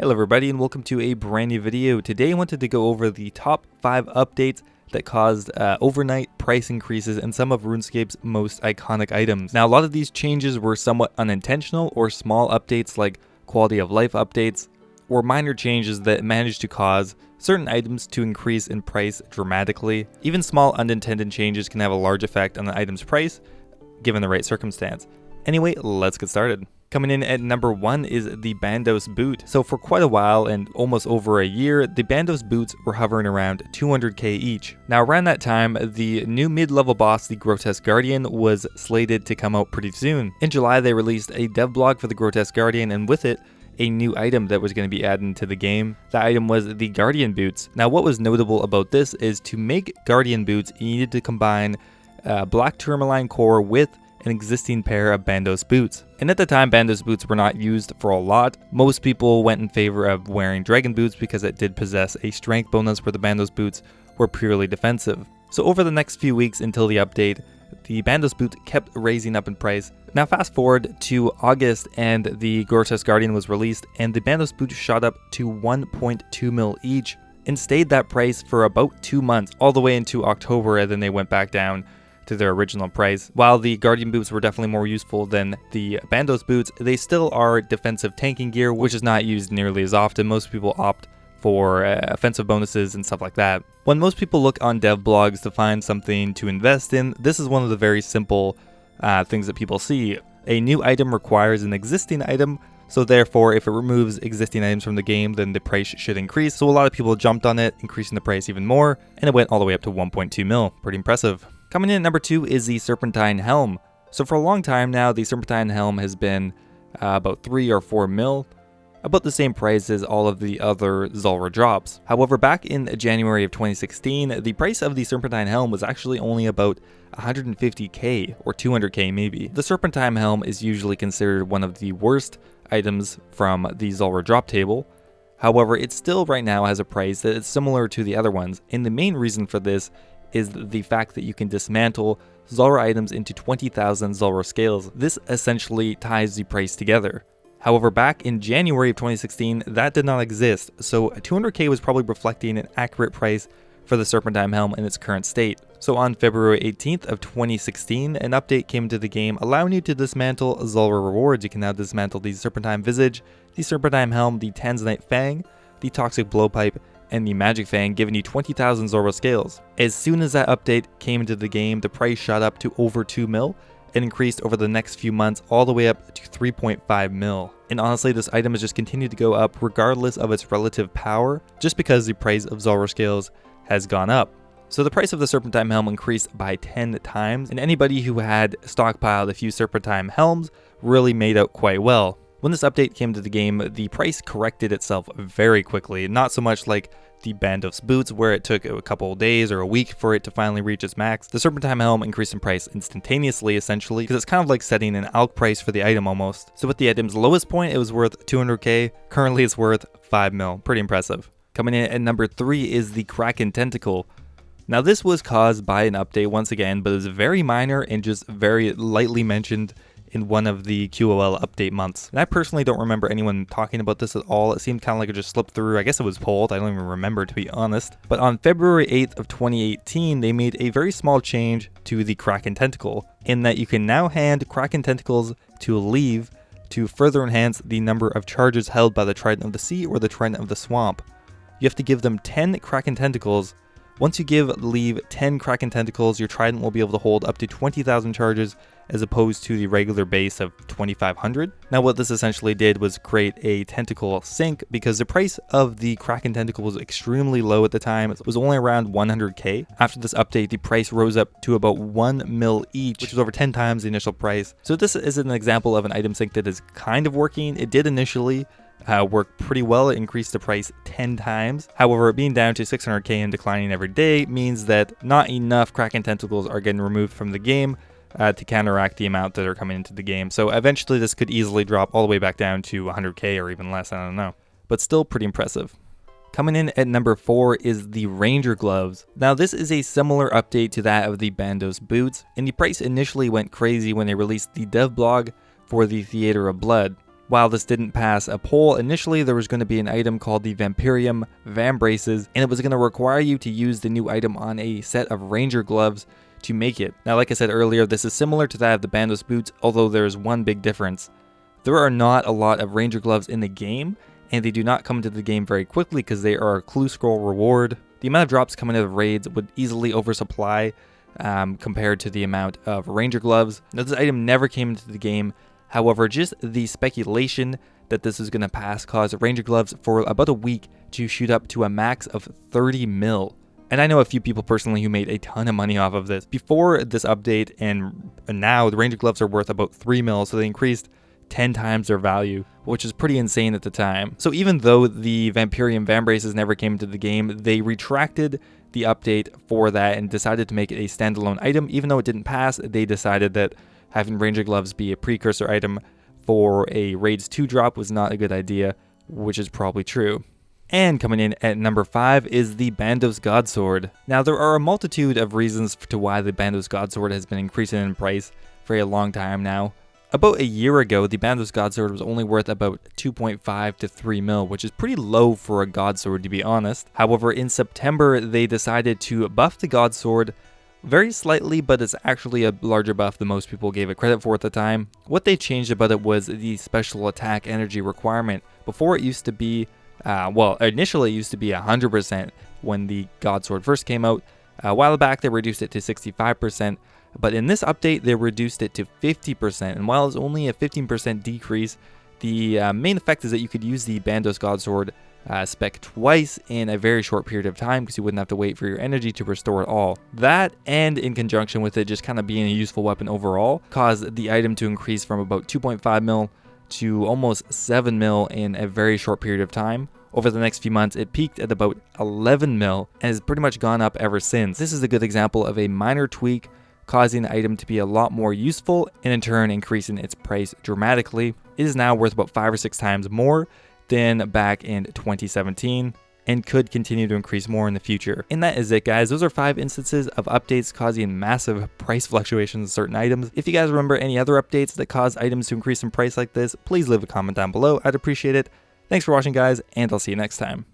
Hello everybody and welcome to a brand new video. Today I wanted to go over the top 5 updates that caused overnight price increases in some of RuneScape's most iconic items. Now a lot of these changes were somewhat unintentional or small updates like quality of life updates, or minor changes that managed to cause certain items to increase in price dramatically. Even small unintended changes can have a large effect on the item's price given the right circumstance. Anyway, let's get started. Coming in at number 1 is the Bandos boot. So for quite a while and almost over a year, the Bandos boots were hovering around 200k each. Now around that time, the new mid-level boss, the Grotesque Guardian, was slated to come out pretty soon. In July, they released a dev blog for the Grotesque Guardian, and with it, a new item that was going to be added to the game. The item was the Guardian boots. Now what was notable about this is to make Guardian boots, you needed to combine black tourmaline core with an existing pair of Bandos boots. And at the time, Bandos boots were not used for a lot. Most people went in favor of wearing Dragon boots because it did possess a strength bonus where the Bandos boots were purely defensive. So over the next few weeks until the update, the Bandos boot kept raising up in price. Now fast forward to August and the Grotesque Guardian was released and the Bandos boot shot up to 1.2 mil each and stayed that price for about 2 months, all the way into October, and then they went back down to their original price. While the Guardian boots were definitely more useful than the Bandos boots, they still are defensive tanking gear, which is not used nearly as often. Most people opt for offensive bonuses and stuff like that. When most people look on dev blogs to find something to invest in, this is one of the very simple things that people see. A new item requires an existing item, so therefore if it removes existing items from the game, then the price should increase. So a lot of people jumped on it, increasing the price even more, and it went all the way up to 1.2 mil. Pretty impressive. Coming in at number 2 is the Serpentine Helm. So for a long time now, the Serpentine Helm has been about 3 or 4 mil, about the same price as all of the other Zulrah drops. However, back in January of 2016, the price of the Serpentine Helm was actually only about 150k or 200k maybe. The Serpentine Helm is usually considered one of the worst items from the Zulrah drop table. However, it still right now has a price that is similar to the other ones, and the main reason for this is the fact that you can dismantle Zulrah items into 20,000 Zulrah scales. This essentially ties the price together. However, back in January of 2016, that did not exist, so 200k was probably reflecting an accurate price for the Serpentine Helm in its current state. So on February 18th of 2016, an update came to the game allowing you to dismantle Zulrah rewards. You can now dismantle the Serpentine Visage, the Serpentine Helm, the Tanzanite Fang, the Toxic Blowpipe, and the Magic Fang, giving you 20,000 Zulrah scales. As soon as that update came into the game, the price shot up to over 2 mil and increased over the next few months all the way up to 3.5 mil. And honestly, this item has just continued to go up regardless of its relative power, just because the price of Zulrah scales has gone up. So the price of the Serpentine Helm increased by 10 times, and anybody who had stockpiled a few Serpentine Helms really made out quite well. When this update came to the game, the price corrected itself very quickly, not so much like the Bandos boots where it took a couple of days or a week for it to finally reach its max. The Serpentine Helm increased in price instantaneously essentially, because it's kind of like setting an alch price for the item almost. So at the item's lowest point, it was worth 200k, currently it's worth 5 mil, pretty impressive. Coming in at number 3 is the Kraken Tentacle. Now this was caused by an update once again, but it was very minor and just very lightly mentioned in one of the QOL update months. And I personally don't remember anyone talking about this at all. It seemed kind of like it just slipped through. I guess it was pulled. I don't even remember, to be honest. But on February 8th of 2018, they made a very small change to the Kraken Tentacle in that you can now hand Kraken Tentacles to Leve to further enhance the number of charges held by the Trident of the Sea or the Trident of the Swamp. You have to give them 10 Kraken Tentacles. Once you give Leve 10 Kraken Tentacles, your Trident will be able to hold up to 20,000 charges as opposed to the regular base of 2,500. Now what this essentially did was create a tentacle sink because the price of the Kraken Tentacle was extremely low at the time. It was only around 100k. After this update, the price rose up to about 1 mil each, which was over 10 times the initial price. So this is an example of an item sink that is kind of working. It did initially worked pretty well. It increased the price 10 times. However, being down to 600k and declining every day means that not enough Kraken Tentacles are getting removed from the game to counteract the amount that are coming into the game. So eventually this could easily drop all the way back down to 100k or even less, I don't know. But still pretty impressive. Coming in at number 4 is the Ranger Gloves. Now this is a similar update to that of the Bandos boots, and the price initially went crazy when they released the dev blog for the Theater of Blood. While this didn't pass a poll, initially there was going to be an item called the Vampirium Vambraces, and it was going to require you to use the new item on a set of Ranger gloves to make it. Now, like I said earlier, this is similar to that of the Bandos boots, although there is one big difference. There are not a lot of Ranger gloves in the game, and they do not come into the game very quickly because they are a clue scroll reward. The amount of drops coming out of raids would easily oversupply compared to the amount of Ranger gloves. Now, this item never came into the game. However, just the speculation that this is going to pass caused Ranger gloves for about a week to shoot up to a max of 30 mil. And I know a few people personally who made a ton of money off of this. Before this update and now, the Ranger gloves are worth about 3 mil, so they increased 10 times their value, which is pretty insane at the time. So even though the Vampirium Vambraces never came into the game, they retracted the update for that and decided to make it a standalone item. Even though it didn't pass, they decided that having Ranger gloves be a precursor item for a Raids 2 drop was not a good idea, which is probably true. And coming in at number 5 is the Bandos Godsword. Now, there are a multitude of reasons to why the Bandos Godsword has been increasing in price for a long time now. About a year ago, the Bandos Godsword was only worth about 2.5 to 3 mil, which is pretty low for a Godsword, to be honest. However, in September, they decided to buff the Godsword very slightly, but it's actually a larger buff than most people gave it credit for at the time. What they changed about it was the special attack energy requirement. Before, it used to be, initially it used to be 100% when the Godsword first came out. A while back, they reduced it to 65%. But in this update, they reduced it to 50%, and while it's only a 15% decrease, the main effect is that you could use the Bandos Godsword spec twice in a very short period of time because you wouldn't have to wait for your energy to restore it all. That, and in conjunction with it just kind of being a useful weapon overall, caused the item to increase from about 2.5 mil to almost 7 mil in a very short period of time. Over the next few months, it peaked at about 11 mil and has pretty much gone up ever since. This is a good example of a minor tweak causing the item to be a lot more useful and in turn increasing its price dramatically. It is now worth about 5 or 6 times more than back in 2017 and could continue to increase more in the future. And that is it, guys. Those are 5 instances of updates causing massive price fluctuations in certain items. If you guys remember any other updates that cause items to increase in price like this, please leave a comment down below. I'd appreciate it. Thanks for watching, guys, and I'll see you next time.